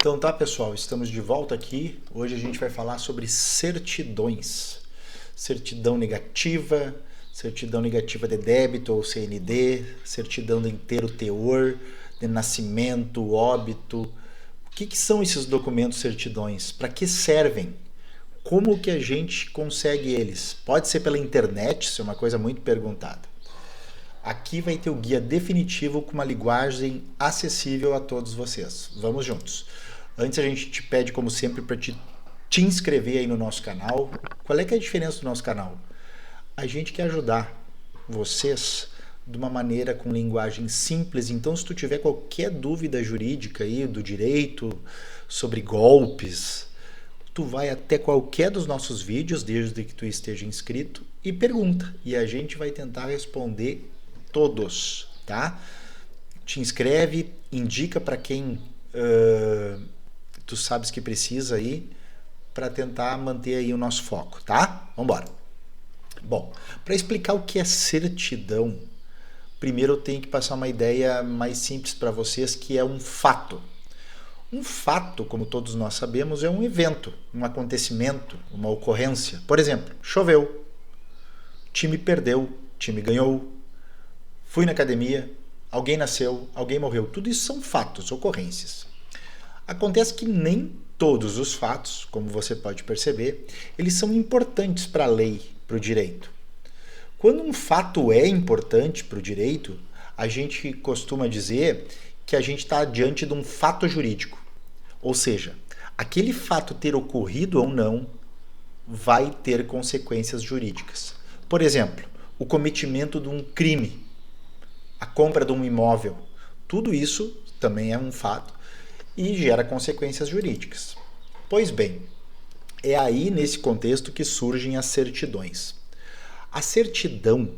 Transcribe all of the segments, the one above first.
Então tá, pessoal, estamos de volta aqui. Hoje a gente vai falar sobre certidões. Certidão negativa de débito ou CND, certidão de inteiro teor, de nascimento, óbito. O que são esses documentos certidões? Para que servem? Como que a gente consegue eles? Pode ser pela internet, isso é uma coisa muito perguntada. Aqui vai ter o guia definitivo com uma linguagem acessível a todos vocês. Vamos juntos. Antes a gente te pede, como sempre, para te inscrever aí no nosso canal. Qual é que é a diferença do nosso canal? A gente quer ajudar vocês de uma maneira com linguagem simples. Então, se tu tiver qualquer dúvida jurídica aí do direito, sobre golpes, tu vai até qualquer dos nossos vídeos, desde que tu esteja inscrito, e pergunta. E a gente vai tentar responder todos, tá? Te inscreve, indica para quem tu sabes que precisa aí, para tentar manter aí o nosso foco, tá? Vamos embora. Bom, para explicar o que é certidão, primeiro eu tenho que passar uma ideia mais simples para vocês, que é um fato. Um fato, como todos nós sabemos, é um evento, um acontecimento, uma ocorrência. Por exemplo, choveu, time perdeu, time ganhou, fui na academia, alguém nasceu, alguém morreu. Tudo isso são fatos, ocorrências. Acontece que nem todos os fatos, como você pode perceber, eles são importantes para a lei, para o direito. Quando um fato é importante para o direito, a gente costuma dizer que a gente está diante de um fato jurídico. Ou seja, aquele fato ter ocorrido ou não vai ter consequências jurídicas. Por exemplo, o cometimento de um crime, a compra de um imóvel, tudo isso também é um fato e gera consequências jurídicas. Pois bem, é aí nesse contexto que surgem as certidões. A certidão,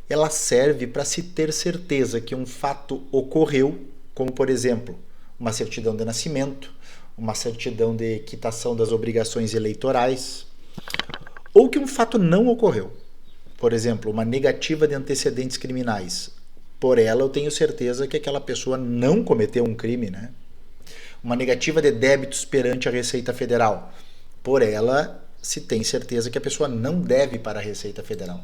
ela serve para se ter certeza que um fato ocorreu, como por exemplo, uma certidão de nascimento, uma certidão de quitação das obrigações eleitorais, ou que um fato não ocorreu. Por exemplo, uma negativa de antecedentes criminais. Por ela eu tenho certeza que aquela pessoa não cometeu um crime, né? Uma negativa de débitos perante a Receita Federal. Por ela se tem certeza que a pessoa não deve para a Receita Federal.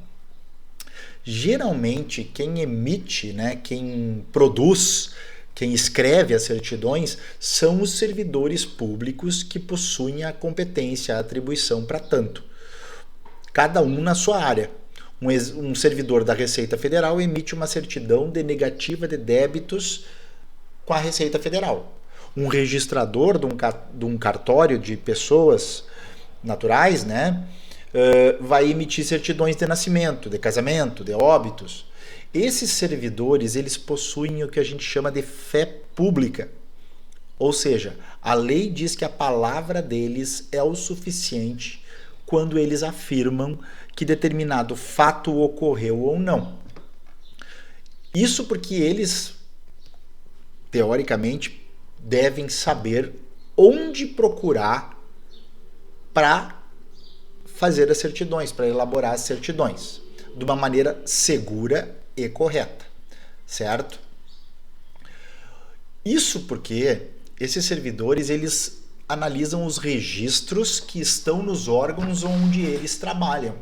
Geralmente quem emite, né, quem produz, quem escreve as certidões são os servidores públicos que possuem a competência, a atribuição para tanto. Cada um na sua área. Um servidor da Receita Federal emite uma certidão de negativa de débitos com a Receita Federal. Um registrador de um cartório de pessoas naturais, né, vai emitir certidões de nascimento, de casamento, de óbitos. Esses servidores, eles possuem o que a gente chama de fé pública. Ou seja, a lei diz que a palavra deles é o suficiente quando eles afirmam que determinado fato ocorreu ou não. Isso porque eles, teoricamente, devem saber onde procurar para fazer as certidões, para elaborar as certidões, de uma maneira segura e correta, certo? Isso porque esses servidores, eles analisam os registros que estão nos órgãos onde eles trabalham.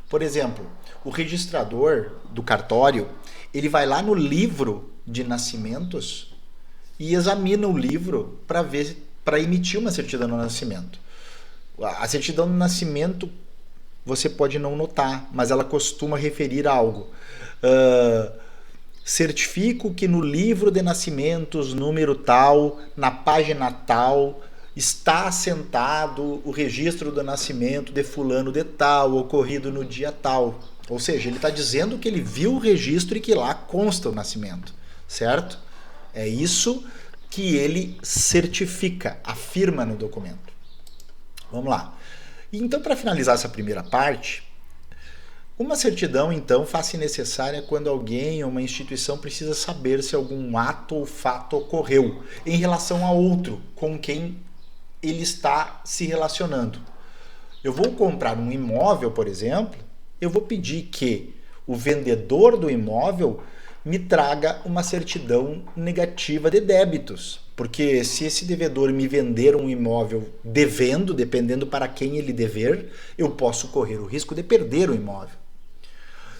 Por exemplo, o registrador do cartório, ele vai lá no livro de nascimentos e examina o livro para emitir uma certidão de nascimento. A certidão de nascimento você pode não notar, mas ela costuma referir a algo. Certifico que no livro de nascimentos, número tal, na página tal, está assentado o registro do nascimento de fulano de tal, ocorrido no dia tal. Ou seja, ele está dizendo que ele viu o registro e que lá consta o nascimento, certo? É isso que ele certifica, afirma no documento. Vamos lá. Então, para finalizar essa primeira parte, uma certidão, então, faz-se necessária quando alguém ou uma instituição precisa saber se algum ato ou fato ocorreu em relação a outro com quem ele está se relacionando. Eu vou comprar um imóvel, por exemplo, eu vou pedir que o vendedor do imóvel me traga uma certidão negativa de débitos. Porque se esse devedor me vender um imóvel devendo, dependendo para quem ele dever, eu posso correr o risco de perder o imóvel.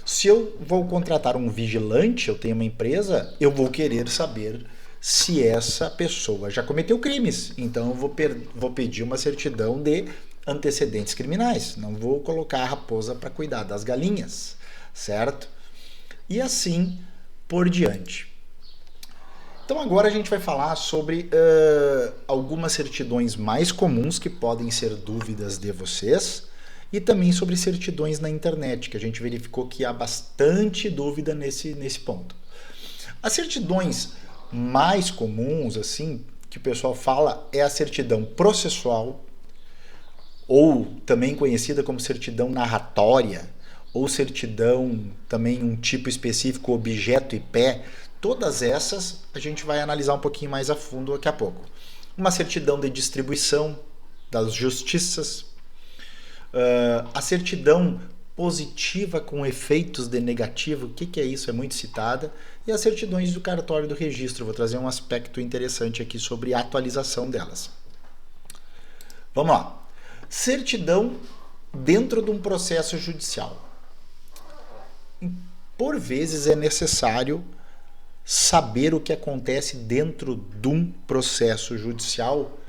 Se eu vou contratar um vigilante, eu tenho uma empresa, eu vou querer saber se essa pessoa já cometeu crimes. Então eu vou pedir uma certidão de antecedentes criminais. Não vou colocar a raposa para cuidar das galinhas, certo? E assim por diante. Então agora a gente vai falar sobre algumas certidões mais comuns que podem ser dúvidas de vocês e também sobre certidões na internet, que a gente verificou que há bastante dúvida nesse ponto. As certidões mais comuns, assim, que o pessoal fala, é a certidão processual, ou também conhecida como certidão narratória, ou certidão também um tipo específico, objeto e pé. Todas essas a gente vai analisar um pouquinho mais a fundo daqui a pouco. Uma certidão de distribuição das justiças, a certidão positiva com efeitos de negativo, o que é isso? É muito citada. E as certidões do cartório do registro. Vou trazer um aspecto interessante aqui sobre a atualização delas. Vamos lá. Certidão dentro de um processo judicial. Por vezes é necessário saber o que acontece dentro de um processo judicial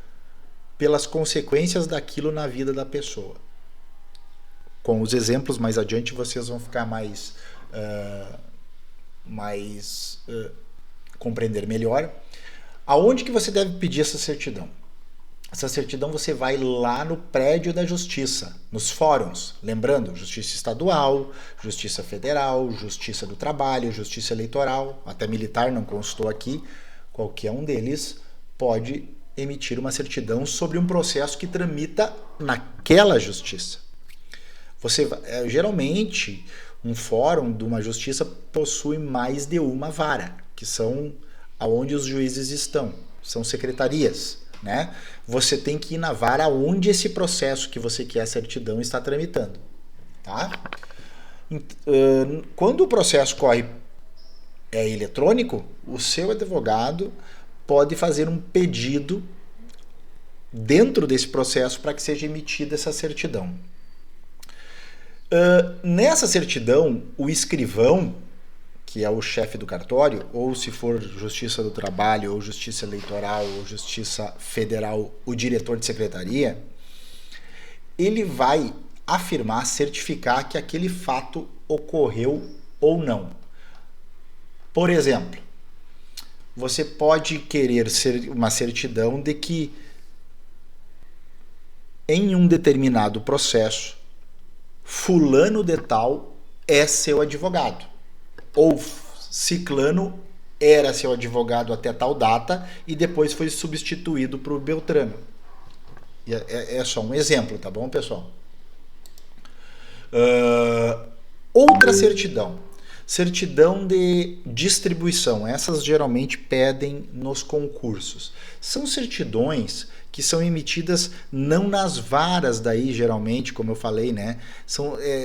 pelas consequências daquilo na vida da pessoa. Com os exemplos mais adiante vocês vão ficar mais compreender melhor. Aonde que você deve pedir essa certidão? Essa certidão você vai lá no prédio da justiça, nos fóruns. Lembrando, justiça estadual, justiça federal, justiça do trabalho, justiça eleitoral, até militar não constou aqui. Qualquer um deles pode emitir uma certidão sobre um processo que tramita naquela justiça. Geralmente, um fórum de uma justiça possui mais de uma vara, que são aonde os juízes estão, são secretarias. Né? Você tem que ir na vara onde esse processo que você quer a certidão está tramitando. Tá? Quando o processo é eletrônico, o seu advogado pode fazer um pedido dentro desse processo para que seja emitida essa certidão. Nessa certidão, o escrivão, que é o chefe do cartório, ou se for Justiça do Trabalho, ou Justiça Eleitoral, ou Justiça Federal, o diretor de secretaria, ele vai afirmar, certificar que aquele fato ocorreu ou não. Por exemplo, você pode querer uma certidão de que em um determinado processo, fulano de tal é seu advogado. Ou ciclano era seu advogado até tal data e depois foi substituído por Beltrano. É só um exemplo, tá bom, pessoal? Outra certidão. Certidão de distribuição. Essas geralmente pedem nos concursos. São certidões que são emitidas não nas varas daí, geralmente, como eu falei, né?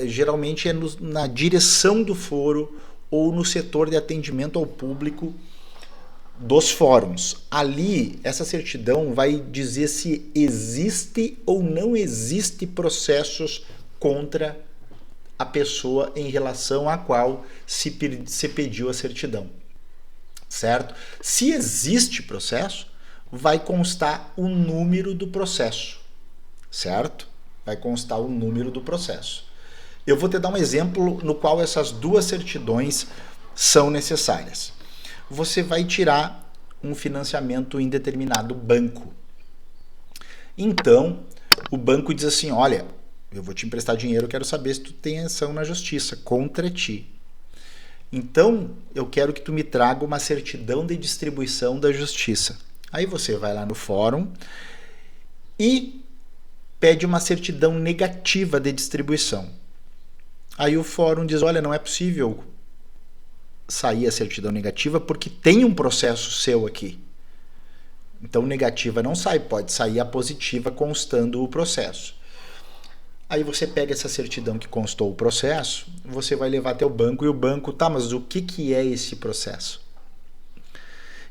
Geralmente na direção do foro ou no setor de atendimento ao público dos fóruns. Ali, essa certidão vai dizer se existe ou não existe processos contra a pessoa em relação à qual se pediu a certidão. Certo? Se existe processo, vai constar o número do processo. Certo? Vai constar o número do processo. Eu vou te dar um exemplo no qual essas duas certidões são necessárias. Você vai tirar um financiamento em determinado banco. Então, o banco diz assim, olha, eu vou te emprestar dinheiro, eu quero saber se tu tem ação na justiça contra ti. Então, eu quero que tu me traga uma certidão de distribuição da justiça. Aí você vai lá no fórum e pede uma certidão negativa de distribuição. Aí o fórum diz, olha, não é possível sair a certidão negativa porque tem um processo seu aqui. Então negativa não sai, pode sair a positiva constando o processo. Aí você pega essa certidão que constou o processo, você vai levar até o banco e o banco, tá, mas o que é esse processo?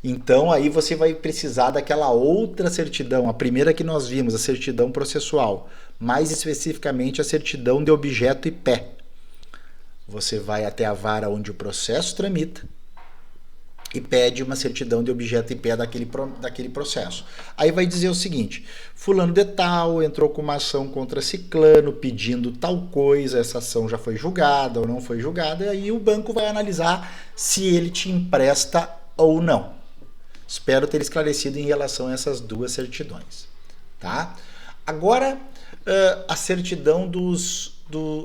Então aí você vai precisar daquela outra certidão, a primeira que nós vimos, a certidão processual, mais especificamente a certidão de objeto e pé. Você vai até a vara onde o processo tramita e pede uma certidão de objeto e pé daquele processo. Aí vai dizer o seguinte: fulano de tal entrou com uma ação contra ciclano pedindo tal coisa, essa ação já foi julgada ou não foi julgada, e aí o banco vai analisar se ele te empresta ou não. Espero ter esclarecido em relação a essas duas certidões. Tá? Agora, a certidão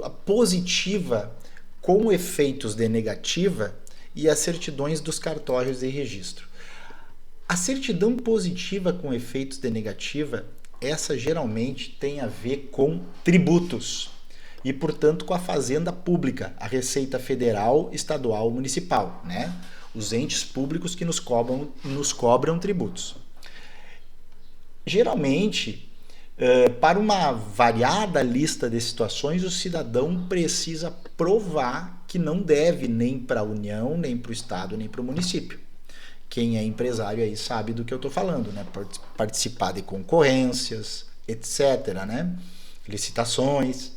a positiva com efeitos de negativa e as certidões dos cartórios de registro. A certidão positiva com efeitos de negativa, essa geralmente tem a ver com tributos e, portanto, com a fazenda pública, a Receita Federal, Estadual, Municipal, né? Os entes públicos que nos cobram tributos. Geralmente, para uma variada lista de situações, o cidadão precisa provar que não deve nem para a União, nem para o Estado, nem para o município. Quem é empresário aí sabe do que eu estou falando, né? Participar de concorrências, etc., né? Licitações.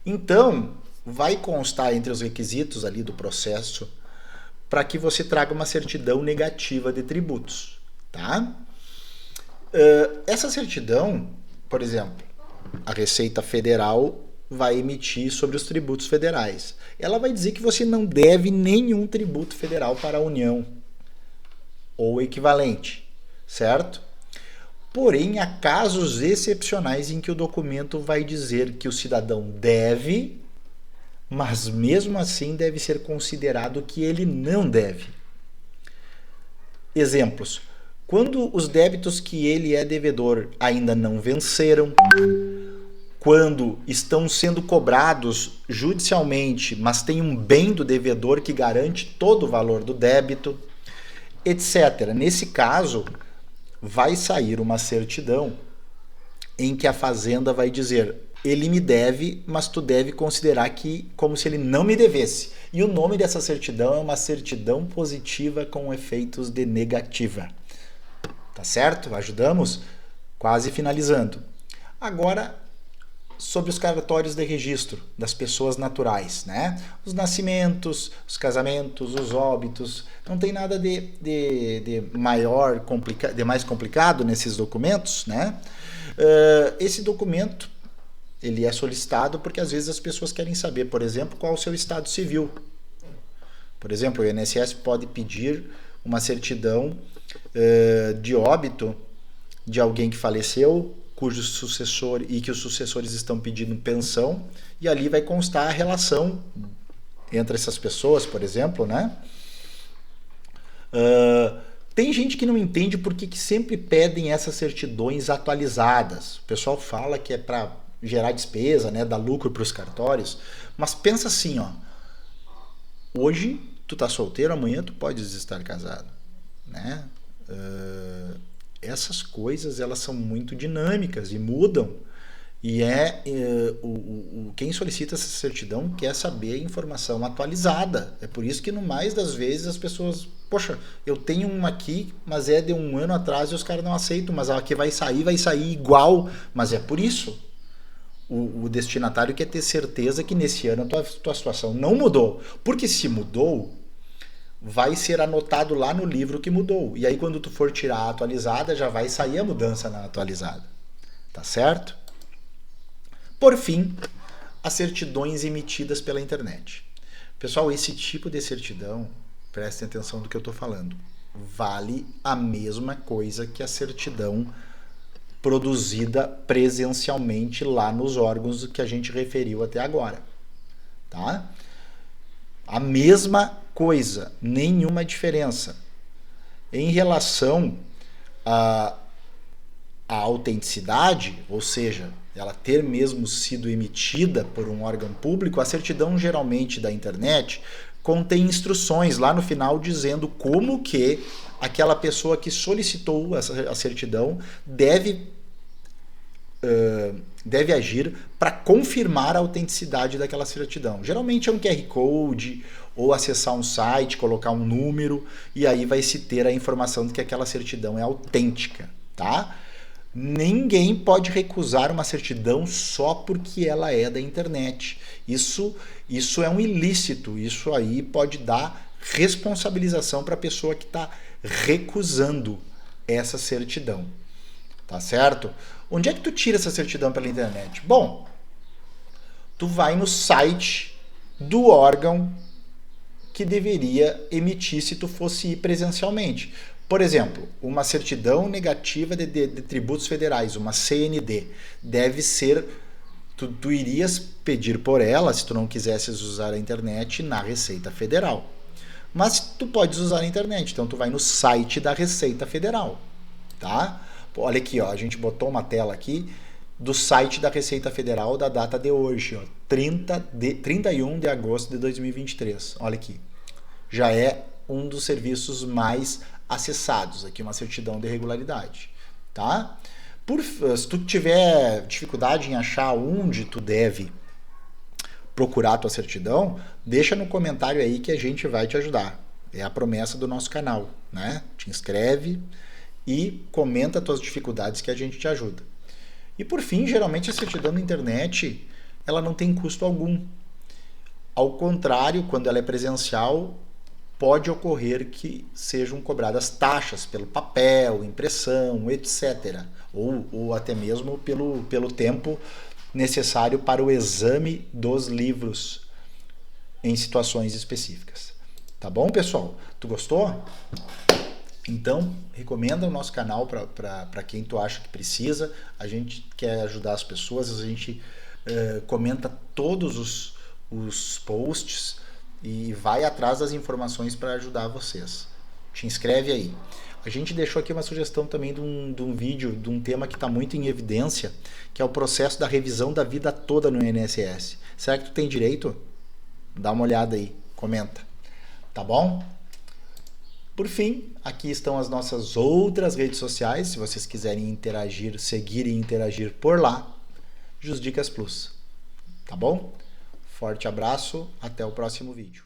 Então, vai constar entre os requisitos ali do processo para que você traga uma certidão negativa de tributos, tá? Essa certidão, por exemplo, a Receita Federal vai emitir sobre os tributos federais. Ela vai dizer que você não deve nenhum tributo federal para a União ou equivalente, certo? Porém, há casos excepcionais em que o documento vai dizer que o cidadão deve, mas mesmo assim deve ser considerado que ele não deve. Exemplos: quando os débitos que ele é devedor ainda não venceram, quando estão sendo cobrados judicialmente, mas tem um bem do devedor que garante todo o valor do débito, etc. Nesse caso, vai sair uma certidão em que a Fazenda vai dizer: ele me deve, mas tu deve considerar que como se ele não me devesse. E o nome dessa certidão é uma certidão positiva com efeitos de negativa. Tá certo? Ajudamos? Quase finalizando. Agora, sobre os cartórios de registro das pessoas naturais, né? Os nascimentos, os casamentos, os óbitos, não tem nada de mais complicado nesses documentos, né? Esse documento, ele é solicitado porque às vezes as pessoas querem saber, por exemplo, qual é o seu estado civil. Por exemplo, o INSS pode pedir uma certidão de óbito de alguém que faleceu, cujo sucessor e que os sucessores estão pedindo pensão, e ali vai constar a relação entre essas pessoas, por exemplo, né? Tem gente que não entende por que sempre pedem essas certidões atualizadas. O pessoal fala que é para gerar despesa, né, dar lucro para os cartórios, mas pensa assim, ó, hoje tu tá solteiro, amanhã tu podes estar casado, né? Essas coisas, elas são muito dinâmicas e mudam, e quem solicita essa certidão quer saber a informação atualizada. É por isso que no mais das vezes as pessoas, poxa, eu tenho uma aqui, mas é de um ano atrás e os caras não aceitam, mas a que vai sair igual, mas é por isso. O destinatário quer ter certeza que nesse ano a tua situação não mudou, porque se mudou, vai ser anotado lá no livro que mudou. E aí quando tu for tirar a atualizada, já vai sair a mudança na atualizada. Tá certo? Por fim, as certidões emitidas pela internet. Pessoal, esse tipo de certidão, prestem atenção do que eu estou falando, vale a mesma coisa que a certidão produzida presencialmente lá nos órgãos que a gente referiu até agora. Tá? A mesma coisa, nenhuma diferença. Em relação à autenticidade, ou seja, ela ter mesmo sido emitida por um órgão público, a certidão geralmente da internet contém instruções lá no final dizendo como que aquela pessoa que solicitou a certidão deve agir para confirmar a autenticidade daquela certidão. Geralmente é um QR Code ou acessar um site, colocar um número, e aí vai se ter a informação de que aquela certidão é autêntica, tá? Ninguém pode recusar uma certidão só porque ela é da internet. Isso é um ilícito, isso aí pode dar responsabilização para a pessoa que está recusando essa certidão, tá certo? Onde é que tu tira essa certidão pela internet? Bom, tu vai no site do órgão que deveria emitir se tu fosse ir presencialmente. Por exemplo, uma certidão negativa de tributos federais, uma CND, deve ser, tu irias pedir por ela, se tu não quisesses usar a internet, na Receita Federal. Mas tu podes usar a internet, então tu vai no site da Receita Federal, tá? Olha aqui, ó, a gente botou uma tela aqui do site da Receita Federal da data de hoje, ó, 31 de agosto de 2023. Olha aqui. Já é um dos serviços mais acessados, aqui uma certidão de regularidade, tá? Se tu tiver dificuldade em achar onde tu deve procurar a tua certidão, deixa no comentário aí que a gente vai te ajudar. É a promessa do nosso canal, né? Te inscreve e comenta as tuas dificuldades que a gente te ajuda. E por fim, geralmente a certidão na internet, ela não tem custo algum. Ao contrário, quando ela é presencial, pode ocorrer que sejam cobradas taxas pelo papel, impressão, etc. Ou até mesmo pelo tempo necessário para o exame dos livros em situações específicas. Tá bom, pessoal? Tu gostou? Então, recomenda o nosso canal para quem tu acha que precisa. A gente quer ajudar as pessoas, a gente comenta todos os posts e vai atrás das informações para ajudar vocês. Te inscreve aí. A gente deixou aqui uma sugestão também de um vídeo, de um tema que está muito em evidência, que é o processo da revisão da vida toda no INSS. Será que tu tem direito? Dá uma olhada aí, comenta. Tá bom? Por fim, aqui estão as nossas outras redes sociais, se vocês quiserem interagir, seguir e interagir por lá, Jusdicas Plus. Tá bom? Forte abraço, até o próximo vídeo.